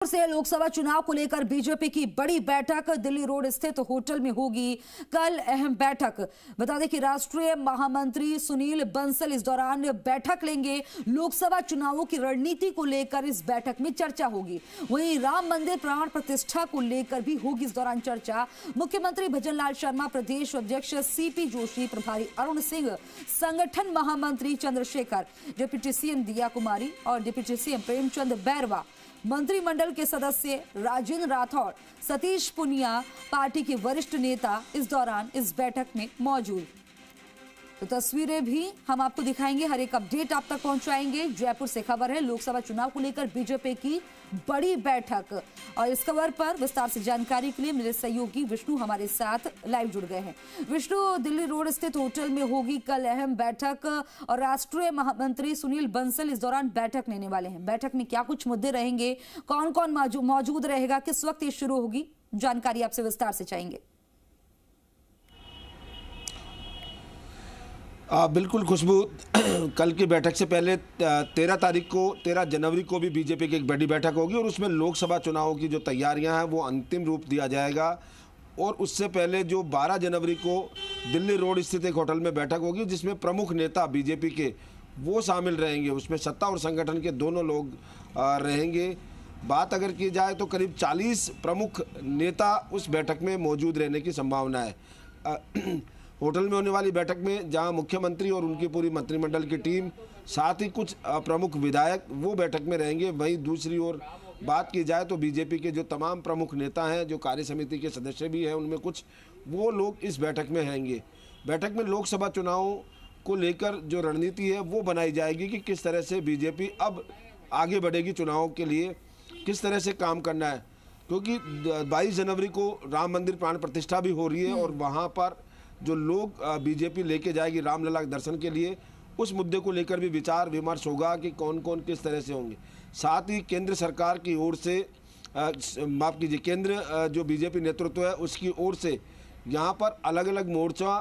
से लोकसभा चुनाव को लेकर बीजेपी की बड़ी बैठक दिल्ली रोड स्थित होटल में होगी कल अहम बैठक। बता दें कि राष्ट्रीय महामंत्री सुनील बंसल इस दौरान बैठक लेंगे। लोकसभा चुनावों की रणनीति को लेकर इस बैठक में चर्चा होगी। वहीं राम मंदिर प्राण प्रतिष्ठा को लेकर भी होगी इस दौरान चर्चा। मुख्यमंत्री भजनलाल शर्मा, प्रदेश अध्यक्ष सीपी जोशी, प्रभारी अरुण सिंह, संगठन महामंत्री चंद्रशेखर, डिप्टी सीएम दिया कुमारी और डिप्टी सीएम प्रेमचंद बैरवा, मंत्रिमंडल के सदस्य राजेंद्र राठौड़, सतीश पुनिया, पार्टी के वरिष्ठ नेता इस दौरान इस बैठक में मौजूद। तो तस्वीरें भी हम आपको दिखाएंगे, हर एक अपडेट आप तक पहुंचाएंगे। जयपुर से खबर है, लोकसभा चुनाव को लेकर बीजेपी की बड़ी बैठक, और इस खबर पर विस्तार से जानकारी के लिए मेरे सहयोगी विष्णु हमारे साथ लाइव जुड़ गए हैं। विष्णु, दिल्ली रोड स्थित होटल में होगी कल अहम बैठक और राष्ट्रीय महामंत्री सुनील बंसल इस दौरान बैठक लेने वाले हैं। बैठक में क्या कुछ मुद्दे रहेंगे, कौन कौन मौजूद रहेगा, किस वक्त ये शुरू होगी, जानकारी आपसे विस्तार से चाहेंगे। बिल्कुल खुशबू, कल की बैठक से पहले 13 जनवरी को भी बीजेपी की एक बड़ी बैठक होगी और उसमें लोकसभा चुनावों की जो तैयारियां हैं वो अंतिम रूप दिया जाएगा। और उससे पहले जो 12 जनवरी को दिल्ली रोड स्थित एक होटल में बैठक होगी जिसमें प्रमुख नेता बीजेपी के वो शामिल रहेंगे। उसमें सत्ता और संगठन के दोनों लोग रहेंगे। बात अगर की जाए तो करीब 40 प्रमुख नेता उस बैठक में मौजूद रहने की संभावना है। होटल में होने वाली बैठक में जहां मुख्यमंत्री और उनकी पूरी मंत्रिमंडल की टीम, साथ ही कुछ प्रमुख विधायक वो बैठक में रहेंगे। वहीं दूसरी ओर बात की जाए तो बीजेपी के जो तमाम प्रमुख नेता हैं, जो कार्य समिति के सदस्य भी हैं, उनमें कुछ वो लोग इस बैठक में रहेंगे। बैठक में लोकसभा चुनाव को लेकर जो रणनीति है वो बनाई जाएगी कि किस तरह से बीजेपी अब आगे बढ़ेगी, चुनाव के लिए किस तरह से काम करना है। क्योंकि 22 जनवरी को राम मंदिर प्राण प्रतिष्ठा भी हो रही है और वहाँ पर जो लोग बीजेपी लेके जाएगी रामलला के दर्शन के लिए, उस मुद्दे को लेकर भी विचार विमर्श होगा कि कौन कौन किस तरह से होंगे। साथ ही केंद्र सरकार की ओर से, माफ़ कीजिए, केंद्र जो बीजेपी नेतृत्व है उसकी ओर से यहाँ पर अलग अलग मोर्चा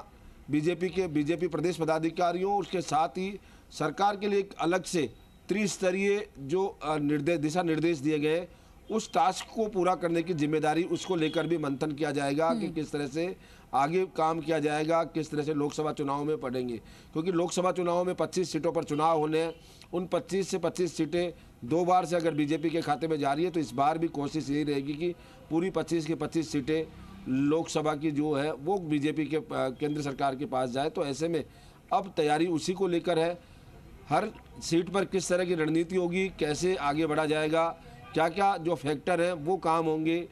बीजेपी प्रदेश पदाधिकारियों, उसके साथ ही सरकार के लिए एक अलग से त्रिस्तरीय जो दिशा निर्देश दिए गए, उस टास्क को पूरा करने की जिम्मेदारी उसको लेकर भी मंथन किया जाएगा कि किस तरह से आगे काम किया जाएगा, किस तरह से लोकसभा चुनाव में पड़ेंगे। क्योंकि लोकसभा चुनाव में 25 सीटों पर चुनाव होने हैं। उन 25 से 25 सीटें 2 बार से अगर बीजेपी के खाते में जा रही है तो इस बार भी कोशिश यही रहेगी कि पूरी 25 की 25 सीटें लोकसभा की जो है वो बीजेपी के केंद्र सरकार के पास जाए। तो ऐसे में अब तैयारी उसी को लेकर है। हर सीट पर किस तरह की रणनीति होगी, कैसे आगे बढ़ा जाएगा, क्या क्या जो फैक्टर हैं वो काम होंगे,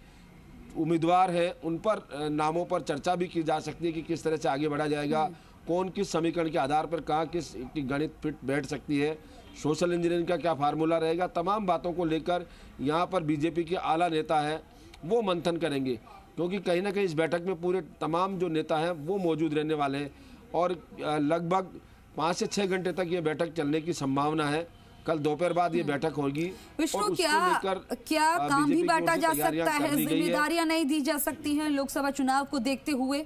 उम्मीदवार हैं उन पर नामों पर चर्चा भी की जा सकती है कि किस तरह से आगे बढ़ा जाएगा, कौन किस समीकरण के आधार पर कहाँ किस की गणित फिट बैठ सकती है, सोशल इंजीनियरिंग का क्या फार्मूला रहेगा। तमाम बातों को लेकर यहाँ पर बीजेपी के आला नेता हैं वो मंथन करेंगे। क्योंकि कहीं ना कहीं इस बैठक में पूरे तमाम जो नेता हैं वो मौजूद रहने वाले हैं और लगभग 5 से 6 घंटे तक ये बैठक चलने की संभावना है। कल दोपहर बाद ये बैठक होगी। विष्णु, क्या काम भी बांटा जा सकता है, जिम्मेदारियां नहीं दी जा सकती हैं लोकसभा चुनाव को देखते हुए?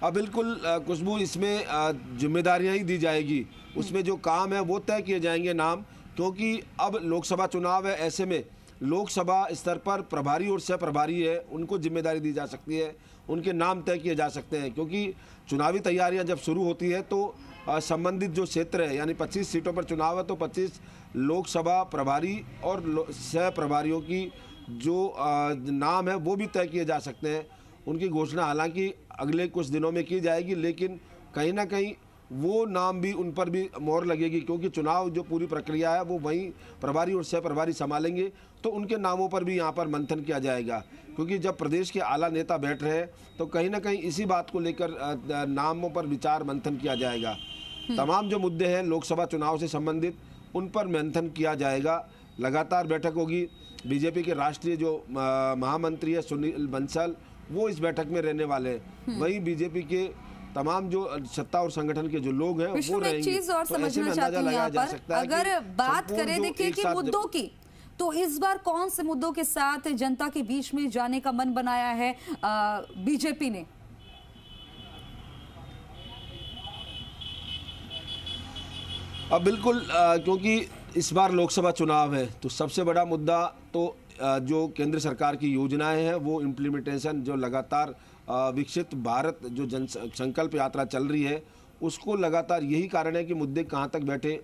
बिल्कुल खुशबू, इसमें जिम्मेदारियां ही दी जाएगी। उसमें जो काम है वो तय किए जाएंगे नाम, क्योंकि अब लोकसभा चुनाव है। ऐसे में लोकसभा स्तर पर प्रभारी और सह प्रभारी है, उनको जिम्मेदारी दी जा सकती है, उनके नाम तय किए जा सकते हैं। क्योंकि चुनावी तैयारियां जब शुरू होती है तो संबंधित जो क्षेत्र है, यानी 25 सीटों पर चुनाव है तो 25 लोकसभा प्रभारी और सह प्रभारियों की जो नाम है वो भी तय किए जा सकते हैं। उनकी घोषणा हालांकि अगले कुछ दिनों में की जाएगी, लेकिन कहीं ना कहीं वो नाम भी, उन पर भी मोहर लगेगी। क्योंकि चुनाव जो पूरी प्रक्रिया है वो वहीं प्रभारी और सह प्रभारी संभालेंगे, तो उनके नामों पर भी यहाँ पर मंथन किया जाएगा। क्योंकि जब प्रदेश के आला नेता बैठ रहे हैं तो कहीं ना कहीं इसी बात को लेकर नामों पर विचार मंथन किया जाएगा। तमाम जो मुद्दे हैं लोकसभा चुनाव से संबंधित, उन पर मंथन किया जाएगा। लगातार बैठक होगी। बीजेपी के राष्ट्रीय जो महामंत्री है सुनील बंसल, वो इस बैठक में रहने वाले हैं। वहीं बीजेपी के तमाम जो सत्ता और संगठन के जो लोग हैं वो रहेंगे। चीज और समझना चाहती हूँ यहाँ पर, अगर बात करें देखिए कि मुद्दों की, तो इस बार कौन से मुद्दों के साथ जनता के बीच में जाने का मन बनाया है बीजेपी ने? अब बिल्कुल क्योंकि इस बार लोकसभा चुनाव है तो सबसे बड़ा मुद्दा तो जो केंद्र सरकार की योजनाएं हैं वो इम्प्लीमेंटेशन, जो लगातार विकसित भारत जो जन संकल्प यात्रा चल रही है उसको लगातार, यही कारण है कि मुद्दे कहाँ तक बैठे,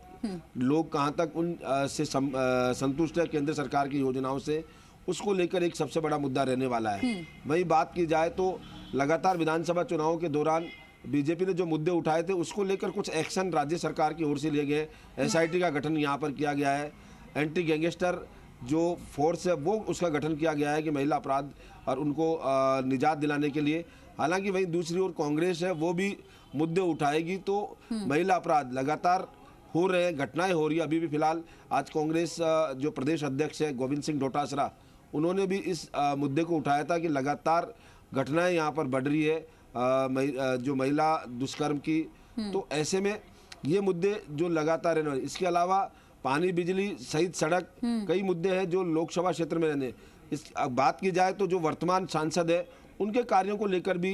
लोग कहाँ तक उन से संतुष्ट है केंद्र सरकार की योजनाओं से, उसको लेकर एक सबसे बड़ा मुद्दा रहने वाला है। वही बात की जाए तो लगातार विधानसभा चुनावों के दौरान बीजेपी ने जो मुद्दे उठाए थे उसको लेकर कुछ एक्शन राज्य सरकार की ओर से लिए गए। एसआईटी का गठन यहाँ पर किया गया है, एंटी गैंगस्टर जो फोर्स है वो उसका गठन किया गया है कि महिला अपराध और उनको निजात दिलाने के लिए। हालांकि वहीं दूसरी ओर कांग्रेस है वो भी मुद्दे उठाएगी, तो महिला अपराध लगातार हो रहे हैं, घटनाएं हो रही है। अभी भी फिलहाल आज कांग्रेस जो प्रदेश अध्यक्ष है गोविंद सिंह डोटासरा, उन्होंने भी इस मुद्दे को उठाया था कि लगातार घटनाएं यहाँ पर बढ़ रही है जो महिला दुष्कर्म की। तो ऐसे में ये मुद्दे जो लगातार है, इसके अलावा पानी, बिजली सहित सड़क, कई मुद्दे हैं जो लोकसभा क्षेत्र में रहने। इस बात की जाए तो जो वर्तमान सांसद है उनके कार्यों को लेकर भी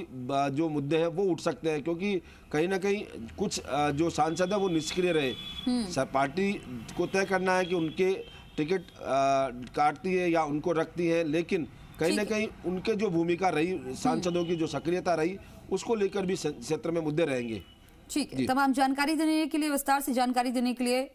जो मुद्दे हैं वो उठ सकते हैं, क्योंकि कहीं ना कहीं कुछ जो सांसद है वो निष्क्रिय रहे। पार्टी को तय करना है कि उनके टिकट काटती है या उनको रखती है, लेकिन कहीं ना कहीं उनके जो भूमिका रही, सांसदों की जो सक्रियता रही, उसको लेकर भी क्षेत्र में मुद्दे रहेंगे। ठीक है, तमाम जानकारी देने के लिए, विस्तार से जानकारी देने के लिए